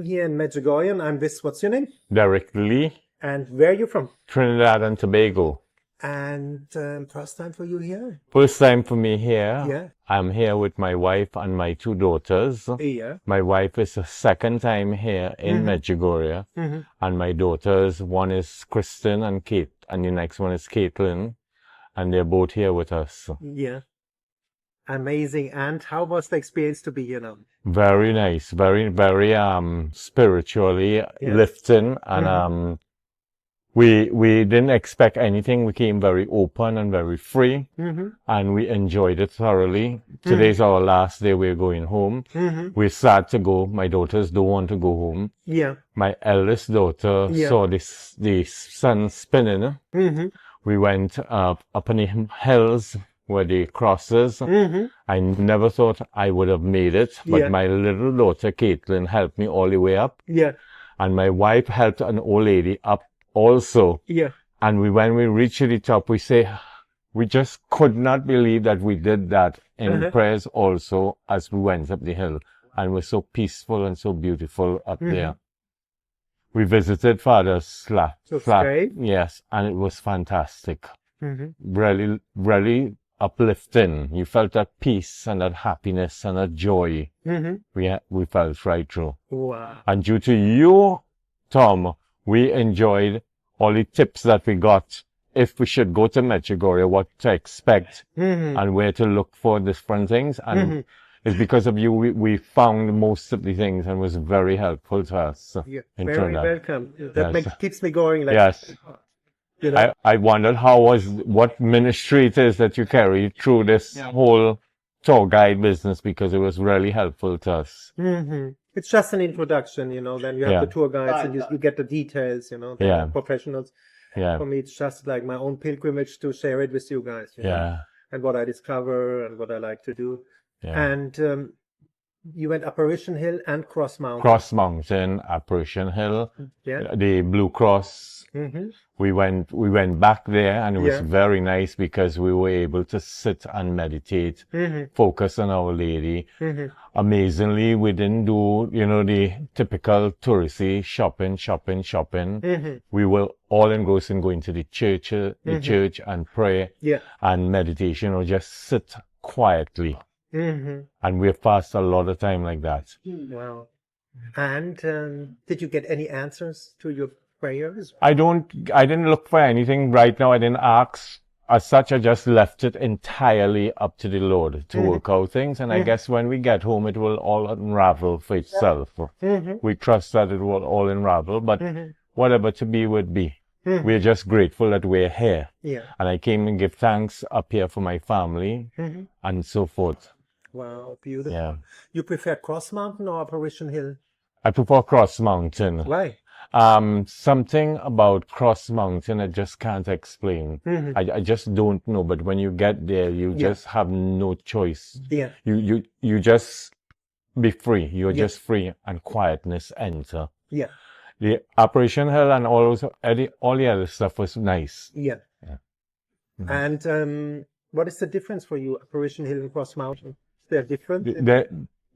Here in Medjugorje, and I'm with, what's your name? Derek Lee, And where are you from? Trinidad and Tobago. And first time for you here? First time for me here. Yeah. I'm here with my wife and my 2 daughters. Yeah. My wife is the second time here in Medjugorje. And my daughters, one is Kristen and Kate, and the next one is Caitlin. And they're both here with us. Yeah. Amazing. And how was the experience to be here now? Very nice. Very, very spiritually lifting. And we didn't expect anything. We came very open and very free. And we enjoyed it thoroughly. Today's our last day. We're going home. We're sad to go. My daughters don't want to go home. Yeah. My eldest daughter saw the sun spinning. We went up in the hills where the crosses. I never thought I would have made it, but my little daughter Caitlin helped me all the way up. Yeah. And my wife helped an old lady up also. Yeah. And when we reached the top, we just could not believe that we did that in prayers also as we went up the hill. And it was so peaceful and so beautiful up there. We visited Father Slap. Great. Yes, and it was fantastic. Really, really uplifting. You felt that peace and that happiness and that joy. We felt right through. Wow. And due to you, Tom, we enjoyed all the tips that we got. If we should go to Medjugorje, what to expect and where to look for different things. And it's because of you we found most of the things and was very helpful to us. In Very Trinidad. welcome. That keeps me going. Like, Yes. you know. I wondered what ministry it is that you carry through this whole tour guide business, because it was really helpful to us. It's just an introduction, then you have the tour guides and you get the details, the professionals. Yeah. For me, it's just like my own pilgrimage to share it with you guys. You know, and what I discover and what I like to do. Yeah. And you went Apparition Hill and Cross Mountain. Cross Mountain, Apparition Hill, the Blue Cross. We went back there, and it was very nice because we were able to sit and meditate, focus on Our Lady. Amazingly, we didn't do, the typical touristy shopping. We were all engrossed in going to the church and pray and meditation, or just sit quietly. And we've passed a lot of time like that. Wow. And did you get any answers to your prayers? I didn't look for anything right now. I didn't ask as such. I just left it entirely up to the Lord to work out things. And I guess when we get home, it will all unravel for itself. We trust that it will all unravel, but whatever to be would be. We're just grateful that we're here. And I came and give thanks up here for my family and so forth. Wow, beautiful. Yeah. You prefer Cross Mountain or Apparition Hill? I prefer Cross Mountain. Why? Something about Cross Mountain I just can't explain. I just don't know. But when you get there, you just have no choice. You just be free. You're just free, and quietness enter. The Apparition Hill and all the other stuff was nice. And what is the difference for you, Apparition Hill and Cross Mountain? Is there a difference?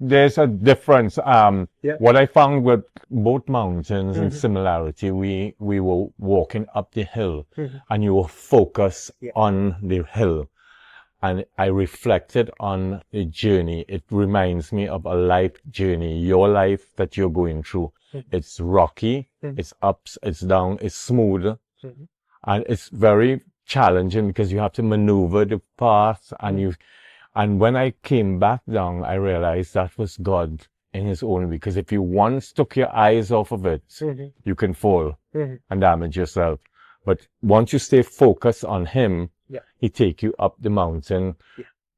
There's a difference. What I found with both mountains in similarity, we were walking up the hill and you were focused on the hill. And I reflected on the journey. It reminds me of a life journey, your life that you're going through. It's rocky, it's ups, it's down, it's smooth. And it's very challenging because you have to maneuver the path and when I came back down, I realized that was God in His own way. Because if you once took your eyes off of it, you can fall and damage yourself. But once you stay focused on Him, He take you up the mountain.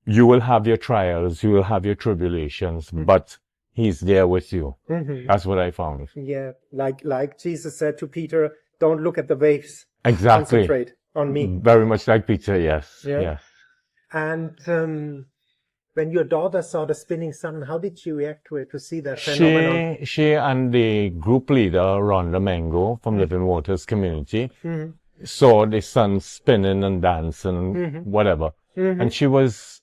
You will have your trials, you will have your tribulations, but He's there with you. That's what I found. Yeah, like Jesus said to Peter, don't look at the waves. Exactly. Concentrate on me. Very much like Peter, yes. Yes. And when your daughter saw the spinning sun, how did she react to it, to see that phenomenon? She and the group leader, Rhonda Mengo from Living Waters community, saw the sun spinning and dancing, whatever. And she was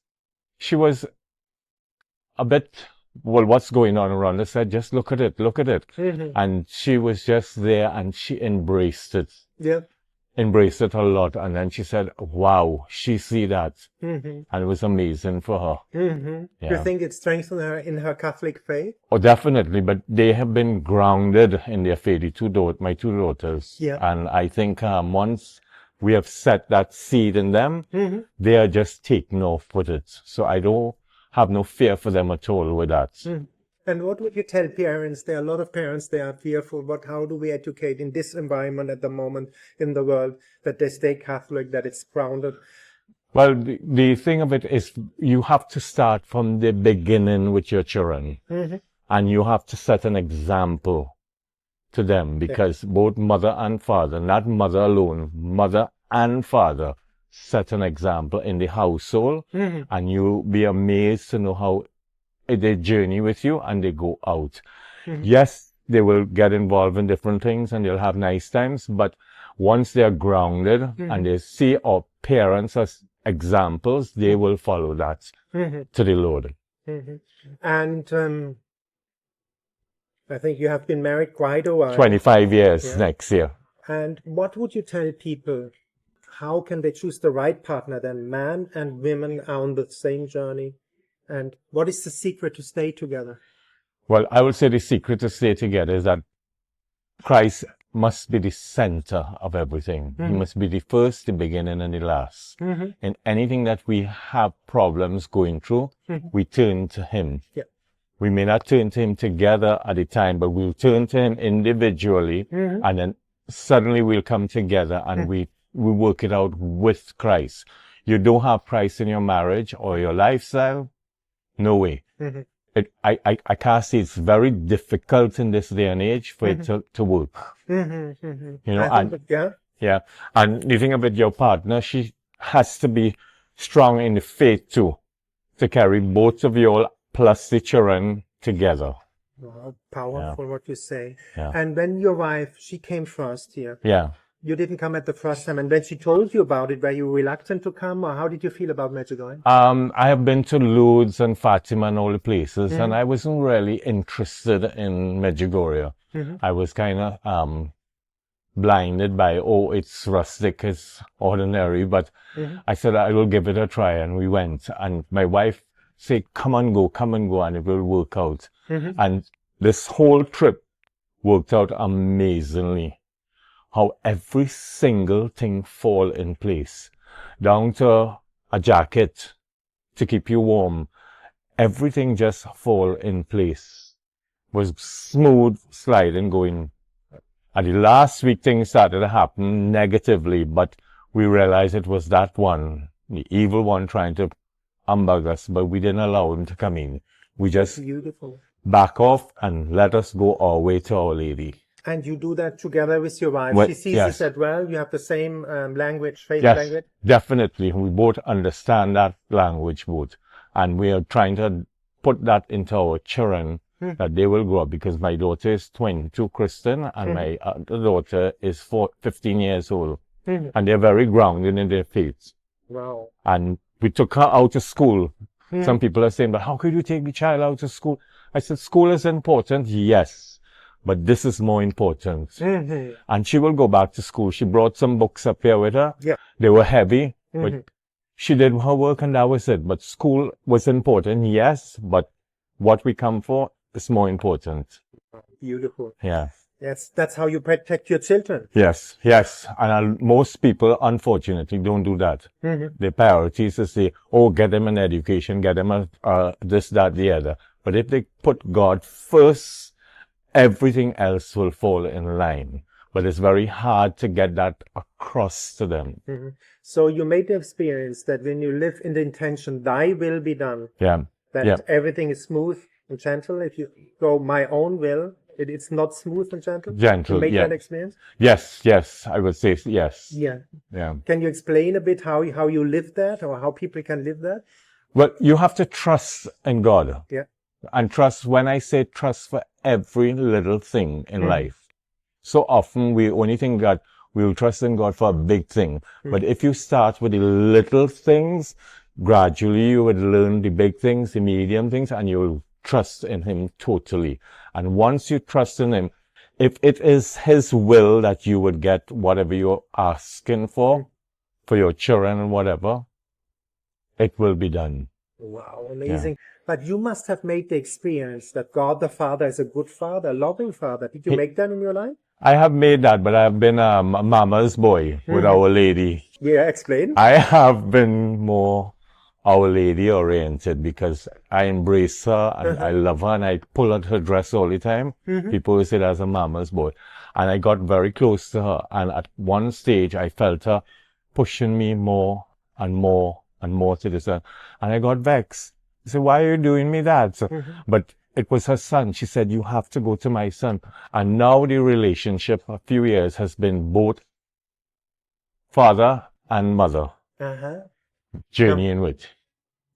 a bit well, what's going on around us? I said, just look at it, look at it. And she was just there and she embraced it. Yeah. Embraced it a lot. And then she said, wow, she see that. And it was amazing for her. Do you think it strengthened her in her Catholic faith? Oh, definitely. But they have been grounded in their faith, my two daughters. Yeah. And I think once we have set that seed in them, they are just taking off with it. So I don't have no fear for them at all with that. And what would you tell parents? There are a lot of parents, they are fearful, but how do we educate in this environment at the moment in the world that they stay Catholic, that it's grounded? Well, the thing of it is you have to start from the beginning with your children. And you have to set an example to them, because both mother and father, not mother alone, mother and father set an example in the household. And you'll be amazed to know how they journey with you and they go out. Yes, they will get involved in different things and they'll have nice times, but once they're grounded and they see our parents as examples, they will follow that to the Lord. And I think you have been married quite a while. 25 years next year. And what would you tell people? How can they choose the right partner? Then man and women are on the same journey. And what is the secret to stay together? Well, I would say the secret to stay together is that Christ must be the center of everything. He must be the first, the beginning, and the last. In anything that we have problems going through, we turn to Him. We may not turn to Him together at a time, but we'll turn to Him individually, and then suddenly we'll come together and we work it out with Christ. You don't have Christ in your marriage or your lifestyle, no way. I can't say it's very difficult in this day and age for it to work. You know, and the thing about your partner, she has to be strong in the faith too, to carry both of you all plus the children together. Wow, powerful what you say. Yeah. And when your wife, she came first here. Yeah. You didn't come at the first time, and when she told you about it, were you reluctant to come, or how did you feel about Medjugorje? I have been to Lourdes and Fatima and all the places, and I wasn't really interested in Medjugorje. I was kind of blinded by, oh, it's rustic, it's ordinary, but I said I will give it a try, and we went. And my wife said, come and go, and it will work out. And this whole trip worked out amazingly. How every single thing fall in place, down to a jacket to keep you warm. Everything just fall in place. Was smooth sliding going. And the last week things started to happen negatively, but we realized it was that one, the evil one trying to humbug us, but we didn't allow him to come in. We just back off and let us go our way to Our Lady. And you do that together with your wife. She sees this as well. You have the same language, faith language. Definitely. We both understand that language both. And we are trying to put that into our children, that they will grow up, because my daughter is 22 Christian and my other daughter is 15 years old. And they're very grounded in their faith. Wow. And we took her out of school. Some people are saying, but how could you take the child out of school? I said, school is important, yes. But this is more important. And she will go back to school. She brought some books up here with her. They were heavy, but she did her work and that was it. But school was important, yes, but what we come for is more important. Beautiful. Yeah. Yes, that's how you protect your children. Yes. And most people, unfortunately, don't do that. Their priority is to say, oh, get them an education, get them this, that, the other. But if they put God first, everything else will fall in line. But it's very hard to get that across to them. So you made the experience that when you live in the intention, thy will be done, that everything is smooth and gentle. If you go my own will, it's not smooth and gentle. You make that experience? Yes, I would say yes. Yeah. Yeah. Can you explain a bit how you live that, or how people can live that? Well, you have to trust in God. Yeah. And trust, when I say trust for every little thing in life, so often we only think that we will trust in God for a big thing. But if you start with the little things, gradually you would learn the big things, the medium things, and you will trust in him totally. And once you trust in him, if it is his will that you would get whatever you're asking for your children and whatever, it will be done. Wow, amazing. Yeah. But you must have made the experience that God the Father is a good father, a loving father. Did you make that in your life? I have made that, but I've been a mama's boy with Our Lady. Yeah, explain. I have been more Our Lady oriented because I embrace her and I love her and I pull at her dress all the time. People will say that's a mama's boy. And I got very close to her. And at one stage, I felt her pushing me more and more and more to the sun. And I got vexed. I said, why are you doing me that? So, but it was her son. She said, you have to go to my son. And now the relationship, a few years, has been both father and mother. Journeying with.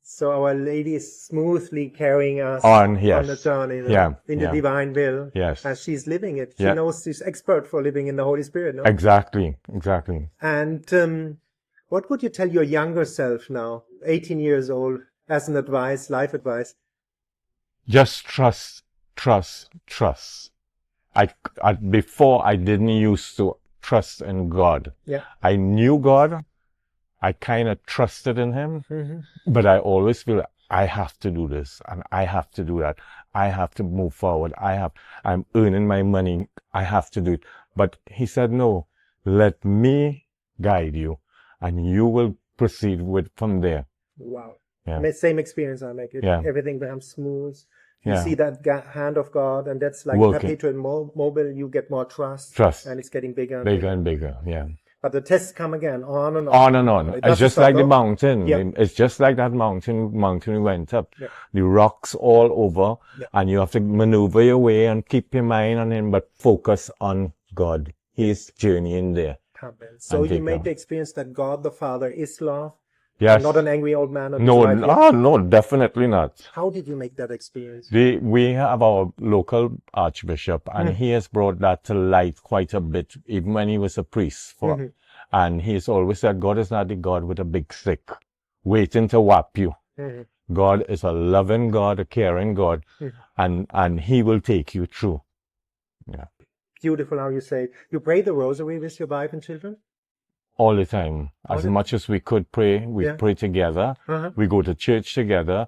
So Our Lady is smoothly carrying us on the journey in the divine will. Yes. As she's living it. She knows she's expert for living in the Holy Spirit, no? Exactly. And what would you tell your younger self now, 18 years old, as an advice, life advice? Just trust. Before I didn't used to trust in God. Yeah. I knew God. I kind of trusted in him, but I always feel I have to do this and I have to do that. I have to move forward. I'm earning my money. I have to do it. But he said, no, let me guide you and you will proceed from there. Wow. Yeah. Same experience I make. Everything becomes smooth. You see that hand of God, and that's like perpetual mobile. You get more trust. And it's getting bigger and bigger. Yeah. But the tests come again, on and on. On and on. It's just like the mountain. Yep. It's just like that mountain we went up. Yep. The rocks all over, and you have to maneuver your way and keep your mind on him, but focus on God. He's journeying there. So you made the experience that God the Father is love. Yes. Not an angry old man. No, definitely not. How did you make that experience? We have our local archbishop, and he has brought that to light quite a bit, even when he was a priest. And he's always said, God is not the God with a big stick, waiting to whap you. God is a loving God, a caring God, and he will take you through. Yeah. Beautiful how you say it. You pray the rosary with your wife and children? All the time. As much as we could pray, we pray together. We go to church together.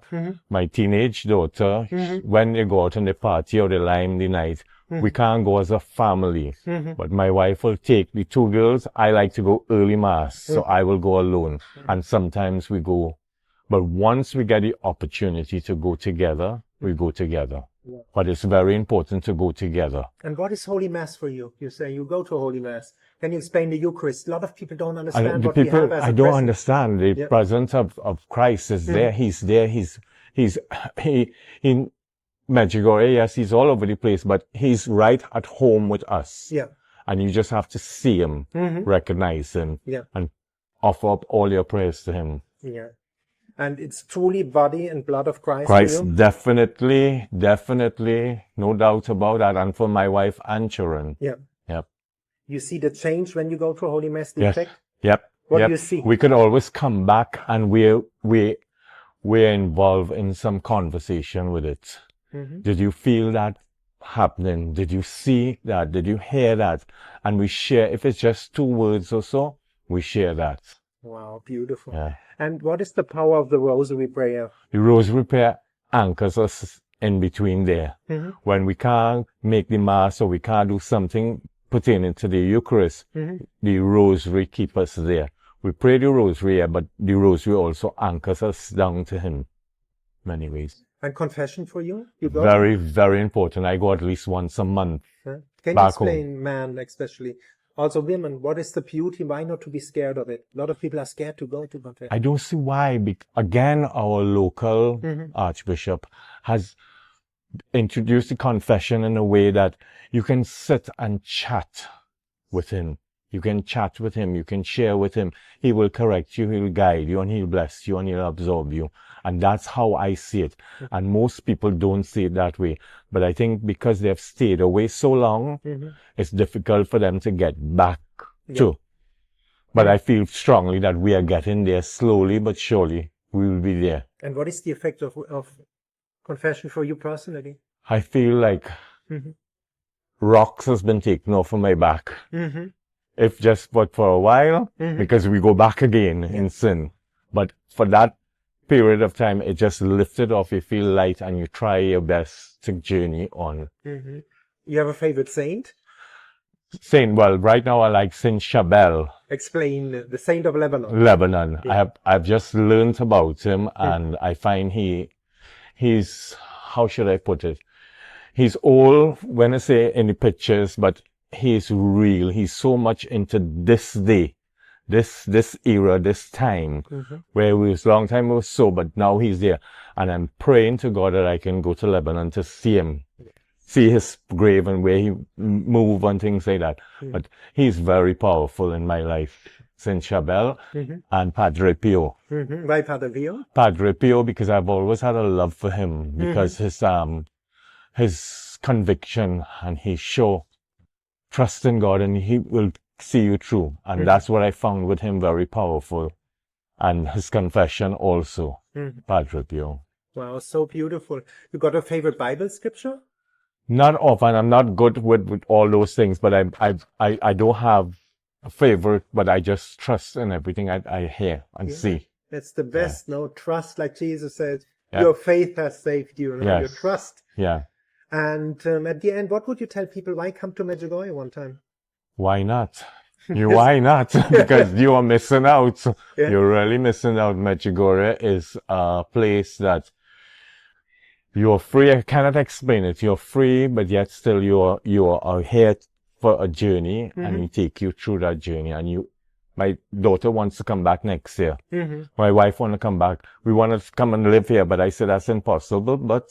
My teenage daughter, when they go out on the party or the lime the night, we can't go as a family. But my wife will take the two girls. I like to go early mass, so I will go alone. And sometimes we go. But once we get the opportunity to go together, we go together. But it's very important to go together. And what is Holy Mass for you? You say you go to Holy Mass. Can you explain the Eucharist? A lot of people don't understand what we have as a I don't understand. The presence of Christ is there. He's there. He's in Medjugorje. Yes, he's all over the place, but he's right at home with us. Yeah. And you just have to see him, recognize him, and offer up all your prayers to him. Yeah. And it's truly body and blood of Christ. Christ, definitely, no doubt about that. And for my wife and children. Yeah. Yep. You see the change when you go to Holy Mass, the effect? Yep. What do you see? We could always come back and we're involved in some conversation with it. Did you feel that happening? Did you see that? Did you hear that? And we share, if it's just 2 words or so, we share that. Wow, beautiful. Yeah. And what is the power of the Rosary prayer? The Rosary prayer anchors us in between there. When we can't make the Mass or we can't do something pertaining to the Eucharist, the Rosary keeps us there. We pray the Rosary, but the Rosary also anchors us down to Him in many ways. And confession for you? You go? Very, very important. I go at least once a month. Can you explain, man, especially? Also women, what is the beauty? Why not to be scared of it? A lot of people are scared to go to confession. I don't see why. Again, our local archbishop has introduced the confession in a way that you can sit and chat with him. You can chat with him. You can share with him. He will correct you. He will guide you and he'll bless you and he'll absorb you. And that's how I see it. And most people don't see it that way. But I think because they've stayed away so long, it's difficult for them to get back to. But I feel strongly that we are getting there slowly but surely. We will be there. And what is the effect of confession for you personally? I feel like rocks has been taken off of my back. If just but for a while, because we go back again in sin. But for that period of time, it just lifted off. You feel light and you try your best to journey on. You have a favorite saint? Saint, well, right now I like Saint Chabel. Explain the Saint of Lebanon. Lebanon. Yeah. I've just learned about him, and I find he's, how should I put it? He's old when I say in the pictures, but he's real. He's so much into this day, this era, this time, where it was long time it was so, but now he's there. And I'm praying to God that I can go to Lebanon to see him, see his grave and where he moved and things like that. But he's very powerful in my life. Saint Chabel and Padre Pio. Why Padre Pio? Padre Pio, because I've always had a love for him, because his conviction, and he show trust in God, and he will see you through. And that's what I found with him, very powerful. And his confession also, Padre Pio. Wow, so beautiful. You got a favorite Bible scripture? Not often. I'm not good with all those things, but I don't have a favorite, but I just trust in everything I hear and see. That's the best, no? Trust, like Jesus said. Your faith has saved you, no? Your trust. Yeah. And at the end, what would you tell people? Why come to Medjugorje one time? Why not? Why not? Because you are missing out. You're really missing out. Medjugorje is a place that you're free. I cannot explain it. You're free, but yet still you are here for a journey, and we take you through that journey. And my daughter wants to come back next year. My wife want to come back. We want to come and live here, but I said that's impossible. But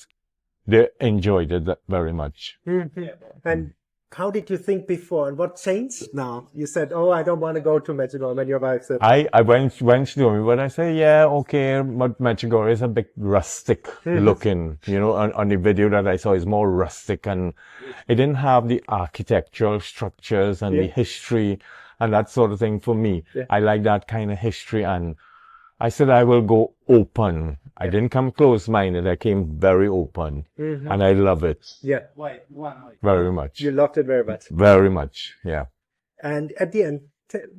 they enjoyed it very much. And how did you think before, and what changed now? You said, "Oh, I don't want to go to Medjugorje," when your wife said, I went to me, but I said, yeah, okay, but Medjugorje is a bit rustic looking. You know, on the video that I saw, is more rustic, and it didn't have the architectural structures and the history and that sort of thing for me. I like that kind of history, and I said I will go open. I didn't come close-minded. I came very open, and I love it. Yeah. Very much. You loved it very much. Very much, yeah. And at the end,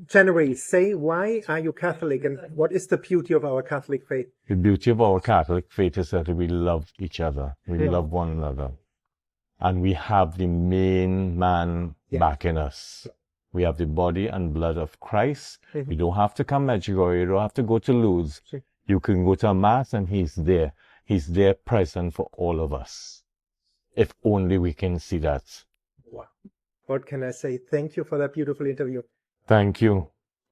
January, say, why are you Catholic, and what is the beauty of our Catholic faith? The beauty of our Catholic faith is that we love each other. We love one another. And we have the main man backing us. We have the body and blood of Christ. You don't have to come Medjugorje. You don't have to go to Luz. You can go to a mass and he's there. He's there present for all of us. If only we can see that. Wow. What can I say? Thank you for that beautiful interview. Thank you.